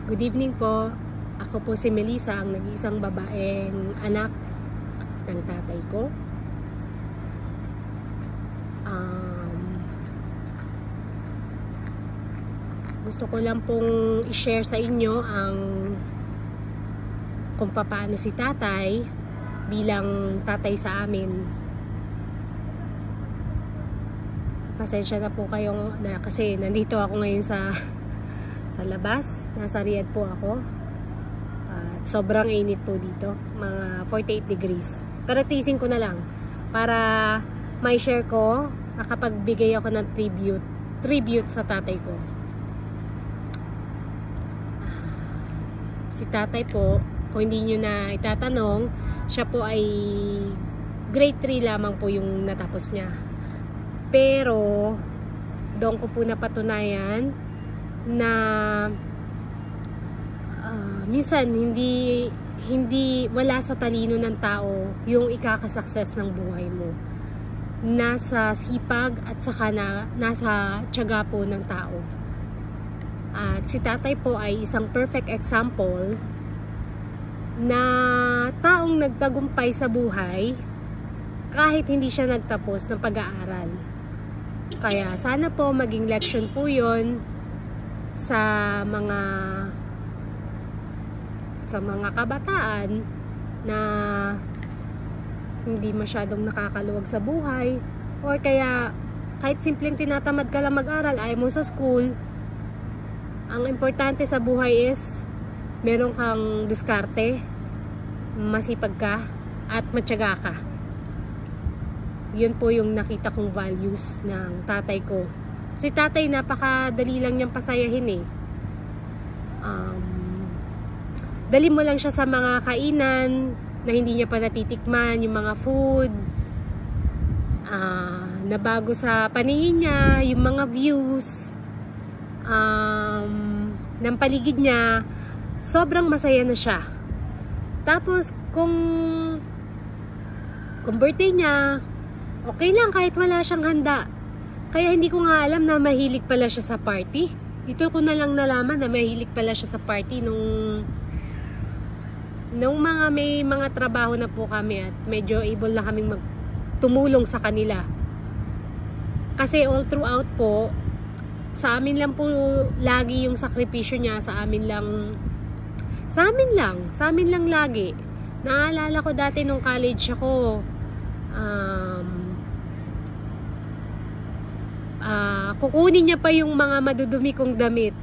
Good evening po. Ako po si Melissa, ang nag-iisang babaeng anak ng tatay ko. Gusto ko lang pong i-share sa inyo kung paano si tatay bilang tatay sa amin. Pasensya na po kayong kasi nandito ako ngayon sa labas. Nasa Riyadh po ako. At sobrang init po dito. Mga 48 degrees. Pero teasing ko na lang para may share ko, makapagbigay ako ng tribute sa tatay ko. Si tatay po, kung hindi nyo na itatanong, siya po ay grade 3 lamang po yung natapos niya. Pero doon ko po napatunayan na minsan hindi wala sa talino ng tao yung ikakasuccess ng buhay mo. Nasa sipag at saka nasa tiyaga po ng tao. At si tatay po ay isang perfect example na taong nagtagumpay sa buhay kahit hindi siya nagtapos ng pag-aaral. Kaya sana po maging leksyon po yun sa mga kabataan na hindi masyadong nakakaluwag sa buhay, or kaya kahit simpleng tinatamad ka lang mag-aral, ayaw mo sa school. Ang importante sa buhay is meron kang diskarte, masipag ka at matyaga ka. Yun po yung nakita kong values ng tatay ko. Si tatay, napakadali lang niyang pasayahin eh. Dali mo lang siya sa mga kainan na hindi niya pa natitikman, yung mga food na bago sa paningin niya, yung mga views ng paligid niya, sobrang masaya na siya. Tapos kung birthday niya, okay lang kahit wala siyang handa. Kaya hindi ko nga alam na mahilig pala siya sa party. Ito ko na lang nalaman na mahilig pala siya sa party nung may mga trabaho na po kami at medyo able na kaming tumulong sa kanila. Kasi all throughout po, sa amin lang po lagi yung sakripisyo niya, sa amin lang lagi. Naalala ko dati nung college ako, kukunin niya pa yung mga madudumi kong damit.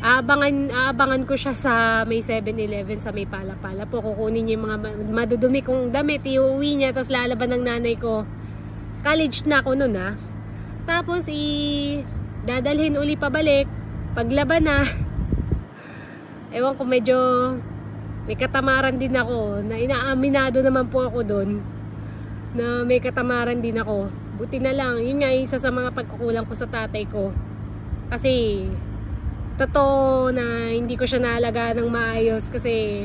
Aabangan ko siya sa may 7-Eleven, sa may Pala-Pala po. Kukunin niya yung mga madudumi kong damit, iuwi niya, tapos lalaban ng nanay ko. College na ako nun Tapos dadalhin uli pabalik paglaban na. Ewan ko, medyo may katamaran din ako, na inaaminado naman po ako doon na may katamaran din ako. Buti na lang, yun nga isa sa mga pagkukulang ko sa tatay ko. Kasi totoo na hindi ko siya naalagaan ng maayos kasi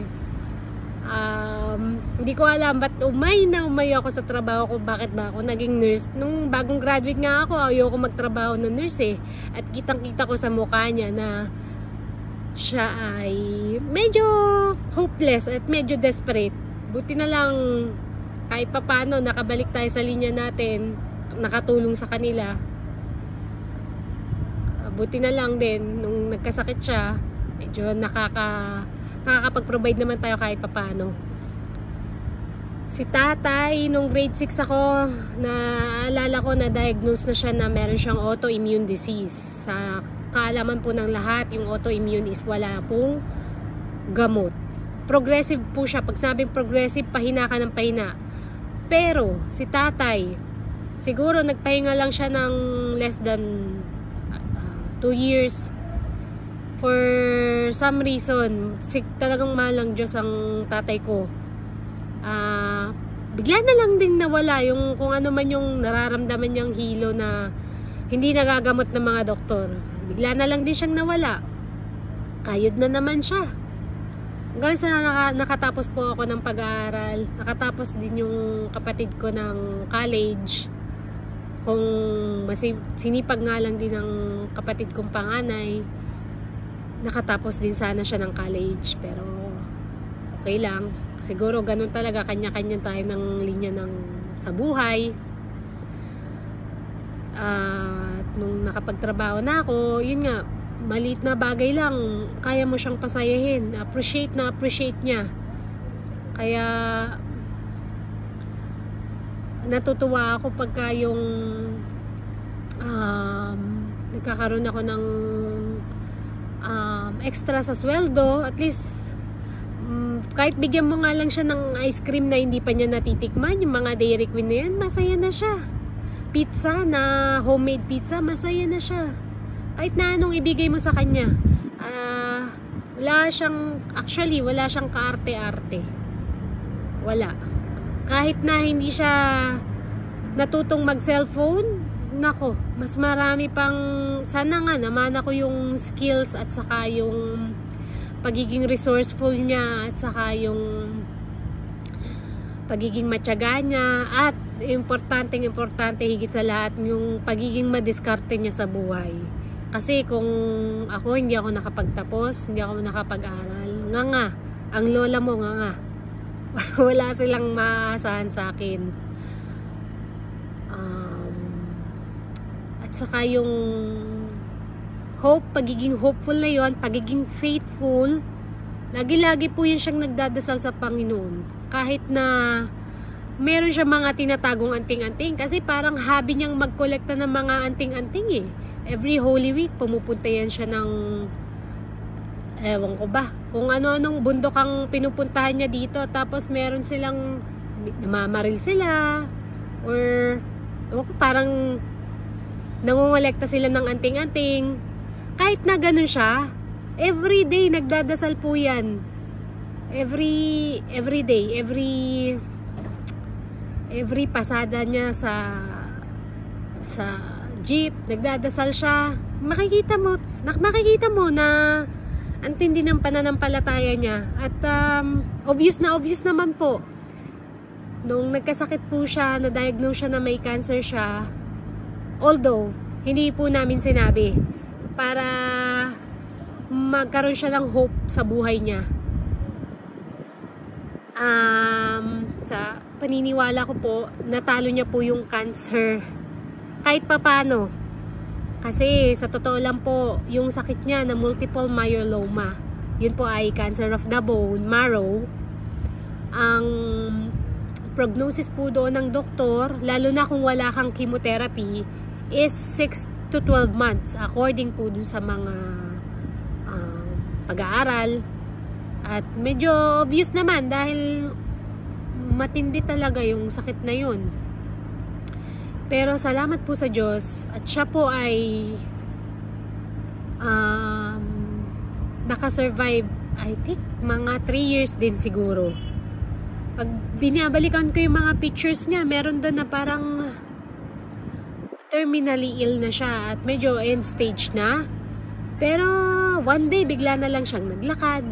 hindi ko alam ba't umay ako sa trabaho ko. Bakit ba ako naging nurse? Nung bagong graduate nga ako, ayoko magtrabaho na nurse At kitang-kita ko sa mukha niya na siya ay medyo hopeless at medyo desperate. Buti na lang kahit papano nakabalik tayo sa linya natin, nakatulong sa kanila. Buti na lang din nung nagkasakit siya, medyo nakakapag-provide naman tayo kahit papano. Si tatay, nung grade 6 ako, naalala ko na diagnose na siya na meron siyang autoimmune disease. Sa kaalaman po ng lahat, yung autoimmune is wala pong gamot. Progressive po siya. Pag sabing progressive, pahina ka ng pahina. Pero si tatay, siguro nagpahinga lang siya ng less than 2 years. For some reason, talagang malang Diyos ang tatay ko. Bigla na lang din nawala yung kung ano man yung nararamdaman niyang hilo na hindi nagagamot ng mga doktor. Bigla na lang din siyang nawala. Kayod na naman siya. Hanggang sa nakatapos po ako ng pag-aaral. Nakatapos din yung kapatid ko ng college. Kung sinipag nga lang din ng kapatid kong panganay. nakatapos din sana siya ng college, pero okay lang. Siguro ganun talaga, kanya-kanya tayo ng linya sa buhay. At nung nakapagtrabaho na ako, yun nga, maliit na bagay lang, kaya mo siyang pasayahin. Appreciate niya. Kaya natutuwa ako pagka yung nagkakaroon ako ng extra sa sweldo. At least kahit bigyan mo nga lang siya ng ice cream na hindi pa niya natitikman, yung mga Dairy Queen na yan, masaya na siya. Pizza na homemade pizza, masaya na siya. Kahit na anong ibigay mo sa kanya, wala siyang kaarte-arte. Wala. Kahit na hindi siya natutong mag-cellphone, nako, mas marami pang, sana nga naman ako yung skills at saka yung pagiging resourceful niya at saka yung pagiging matyaga niya, at importante higit sa lahat yung pagiging madiskarte niya sa buhay. Kasi kung ako, hindi ako nakapagtapos, hindi ako nakapag-aral, nga ang lola mo nga wala silang maasahan sa akin. At saka yung hope, pagiging hopeful na yon, pagiging faithful, lagi-lagi po yun siyang nagdadasal sa Panginoon. Kahit na meron siya mga tinatagong anting-anting, kasi parang hobby niyang magkolekta ng mga anting-anting eh. Every Holy Week, pumupunta yan siya ng, ewan ko ba, kung ano-anong bundok ang pinupuntahan niya dito. Tapos meron silang, namamaril sila, or ewan ko, parang nangongolekta sila ng anting-anting. Kahit na ganun siya, every day nagdadasal po yan. Every day, every pasada niya sa jeep, nagdadasal siya. Makikita mo na ang tindi ng pananampalataya niya. At obvious naman po, nung nagkasakit po siya, na-diagnose siya na may cancer siya, although hindi po namin sinabi, para magkaroon siya ng hope sa buhay niya. Sa paniniwala ko po, natalo niya po yung cancer kahit papano. Kasi sa totoo lang po, yung sakit niya na multiple myeloma, yun po ay cancer of the bone marrow. Ang prognosis po doon ng doktor, lalo na kung wala kang chemotherapy, is 6 to 12 months according po dun sa mga pag-aaral. At medyo obvious naman dahil matindi talaga yung sakit na yun. Pero salamat po sa Diyos, at siya po ay nakasurvive, I think mga 3 years din siguro. Pag binabalikan ko yung mga pictures niya, meron doon na parang terminally ill na siya at medyo end stage na. Pero one day bigla na lang siyang naglakad.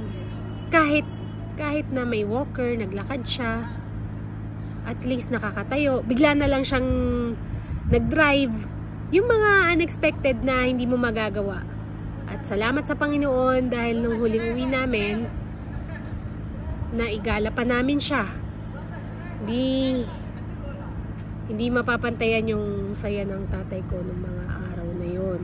Kahit na may walker, naglakad siya. At least nakakatayo. Bigla na lang siyang nag-drive. Yung mga unexpected na hindi mo magagawa. At salamat sa Panginoon dahil nung huling uwi namin, naigala pa namin siya. Hindi mapapantayan yung saya ng tatay ko nung mga araw na yun.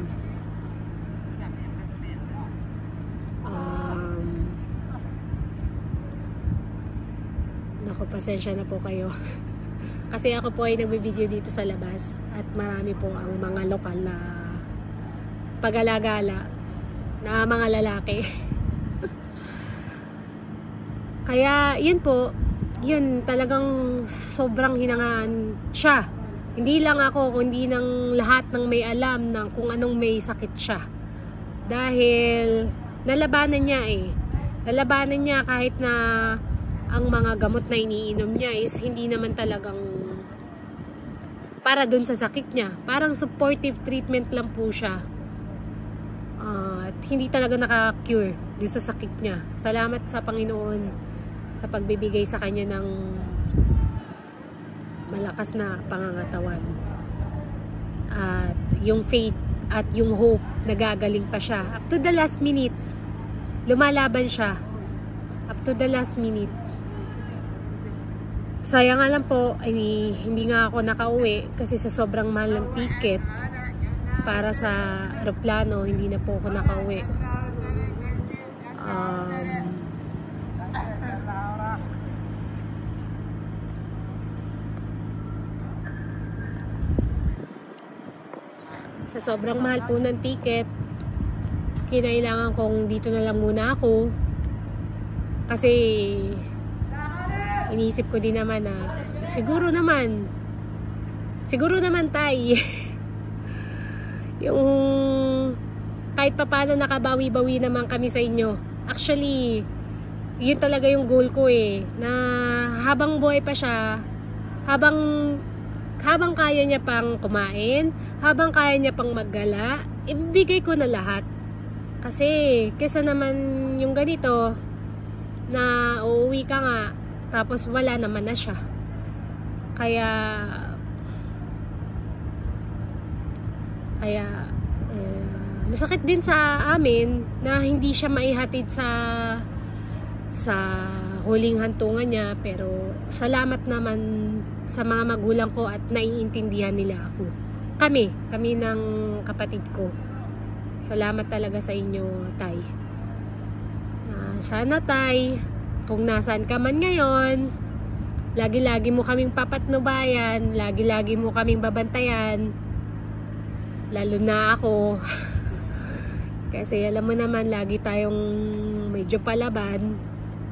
Naku, pasensya na po kayo. Kasi ako po ay nagbibideo dito sa labas at marami po ang mga lokal na pag-alagala na mga lalaki. Kaya yun po, yun talagang sobrang hinangaan siya. Hindi lang ako, kundi ng lahat ng may alam ng kung anong may sakit siya. Dahil nalabanan niya eh. Nalabanan niya kahit na ang mga gamot na iniinom niya is hindi naman talagang para dun sa sakit niya. Parang supportive treatment lang po siya. At hindi talaga naka-cure dun sa sakit niya. Salamat sa Panginoon sa pagbibigay sa kanya ng malakas na pangangatawan. At yung faith at yung hope, nagagaling pa siya. Up to the last minute, lumalaban siya up to the last minute. Sayang nga lang po, ay, hindi nga ako nakauwi kasi sa sobrang mahal ng ticket para sa aeroplano, hindi na po ako nakauwi. Sa sobrang mahal po ng ticket, kinailangan kong dito na lang muna ako kasi iniisip ko din naman na siguro naman tay yung kahit papano nakabawi-bawi naman kami sa inyo. Actually, yun talaga yung goal ko na habang buhay pa siya, habang kaya niya pang kumain, habang kaya niya pang maggala, ibibigay ko na lahat. Kasi kesa naman yung ganito na uuwi ka nga tapos wala naman na siya. Kaya masakit din sa amin na hindi siya maihatid sa huling hantungan niya, pero salamat naman sa mga magulang ko at naiintindihan nila ako. Kami ng kapatid ko. Salamat talaga sa inyo, tay. Sana tay, kung nasaan ka man ngayon, lagi-lagi mo kaming papatnubayan, lagi-lagi mo kaming babantayan, lalo na ako. Kasi alam mo naman, lagi tayong medyo palaban.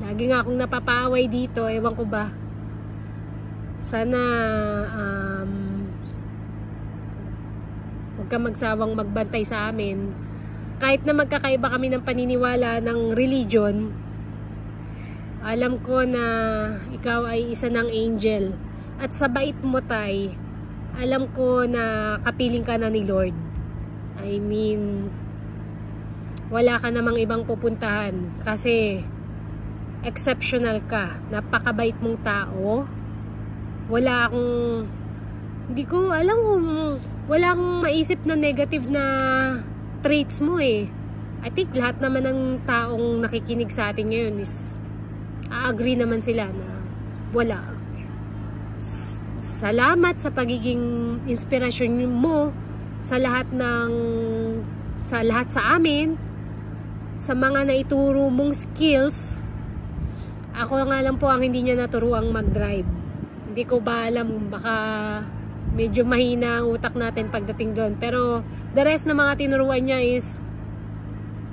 Lagi nga akong napapaway dito, ewan ko ba. Sana huwag ka magsawang magbantay sa amin. Kahit na magkakaiba kami ng paniniwala ng religion, alam ko na ikaw ay isa ng angel. At sa bait mo, tay, alam ko na kapiling ka na ni Lord. I mean, wala ka namang ibang pupuntahan kasi exceptional ka. Napakabait mong tao. Wala akong, hindi ko alam kung, wala akong maisip na negative na traits mo I think lahat naman ng taong nakikinig sa atin ngayon is agree naman sila na wala. Salamat sa pagiging inspirasyon mo sa lahat sa amin, sa mga naituro mong skills. Ako nga lang po ang hindi niya naturuang mag-drive. Hindi ko ba alam, baka medyo mahina ang utak natin pagdating doon. Pero the rest na mga tinuruan niya is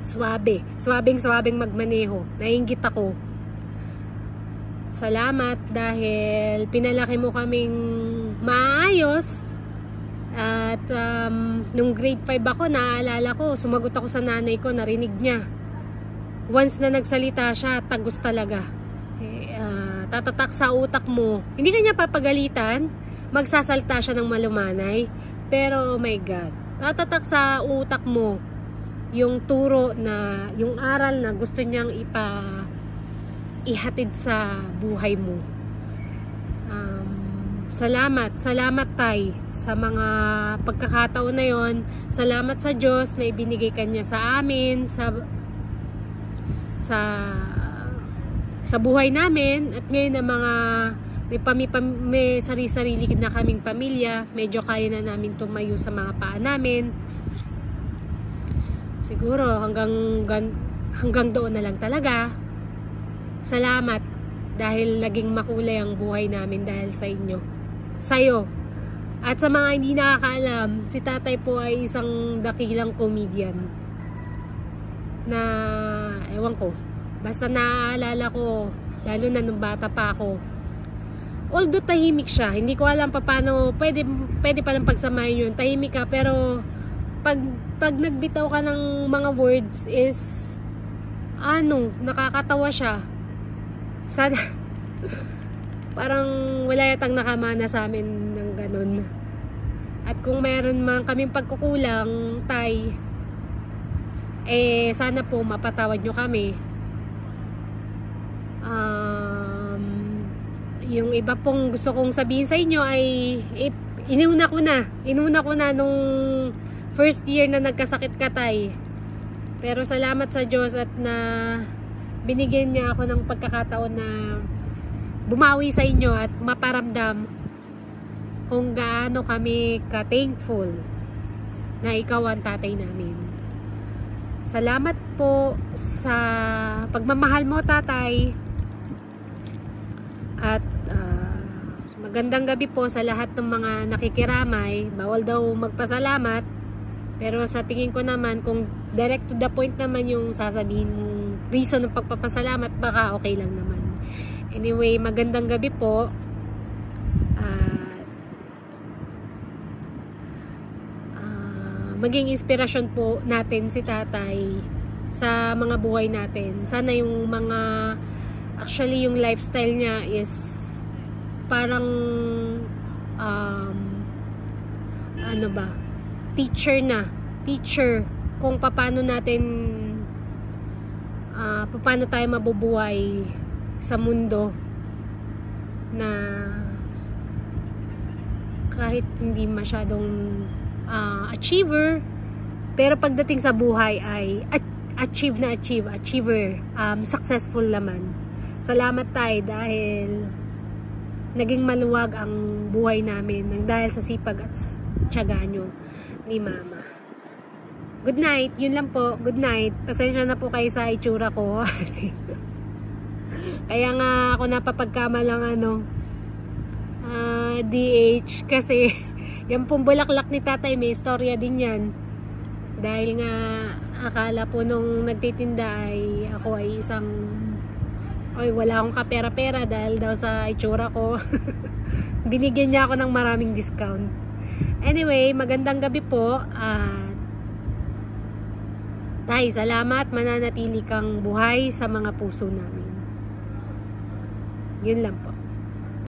swabing magmaneho. Nainggit ako. Salamat dahil pinalaki mo kaming maayos. At nung grade 5 ako, naaalala ko, sumagot ako sa nanay ko, narinig niya. Once na nagsalita siya, tagus talaga. Tatatak sa utak mo. Hindi ka niya papagalitan, magsasalta siya ng malumanay. Pero oh my God, tatatak sa utak mo yung turo na, yung aral na gusto niyang ihatid sa buhay mo. Salamat tay sa mga pagkakataon na yon. Salamat sa Diyos na ibinigay kanya sa amin, sa buhay namin. At ngayon na mga may sarili-sarili na kaming pamilya, medyo kaya na namin tumayo sa mga paa namin. Siguro hanggang doon na lang talaga. Salamat dahil naging makulay ang buhay namin dahil sa inyo. Sa'yo. At sa mga hindi nakakaalam, si tatay po ay isang dakilang comedian na ewan ko, basta naaalala ko, lalo na nung bata pa ako. Although tahimik siya, hindi ko alam paano pwede palang pagsamahin yun. Tahimik ka, pero pag nagbitaw ka ng mga words is nakakatawa siya. Sana parang wala yatang nakamana sa amin ng ganun. At kung meron man kaming pagkukulang, tay, sana po mapatawad nyo kami. Yung iba pong gusto kong sabihin sa inyo ay inuna ko na nung first year na nagkasakit ka, tay. Pero salamat sa Diyos at na binigyan niya ako ng pagkakataon na bumawi sa inyo at maparamdam kung gaano kami ka-thankful na ikaw ang tatay namin. Salamat po sa pagmamahal mo, tatay. At magandang gabi po sa lahat ng mga nakikiramay. Bawal daw magpasalamat. Pero sa tingin ko naman, kung direct to the point naman yung sasabihin mong reason ng pagpapasalamat, baka okay lang naman. Anyway, magandang gabi po. Maging inspirasyon po natin si tatay sa mga buhay natin. Sana yung mga, actually yung lifestyle niya is parang ano ba, teacher kung paano natin paano tayo mabubuhay sa mundo na kahit hindi masyadong achiever, pero pagdating sa buhay ay achiever, successful naman. Salamat tayo dahil naging maluwag ang buhay namin nang dahil sa sipag at tiyaga nyo ni mama. Good night, yun lang po, good night. Pasensya na po kayo sa itsura ko. Kaya nga ako napapagkamalang DH kasi yung pong bulaklak ni tatay may istorya din yan. Dahil nga akala po nung nagtitinda ay ako ay wala akong kapera-pera dahil daw sa itsura ko. Binigyan niya ako ng maraming discount. Anyway, magandang gabi po. Tay, salamat. Mananatili kang buhay sa mga puso namin. Yun lang po.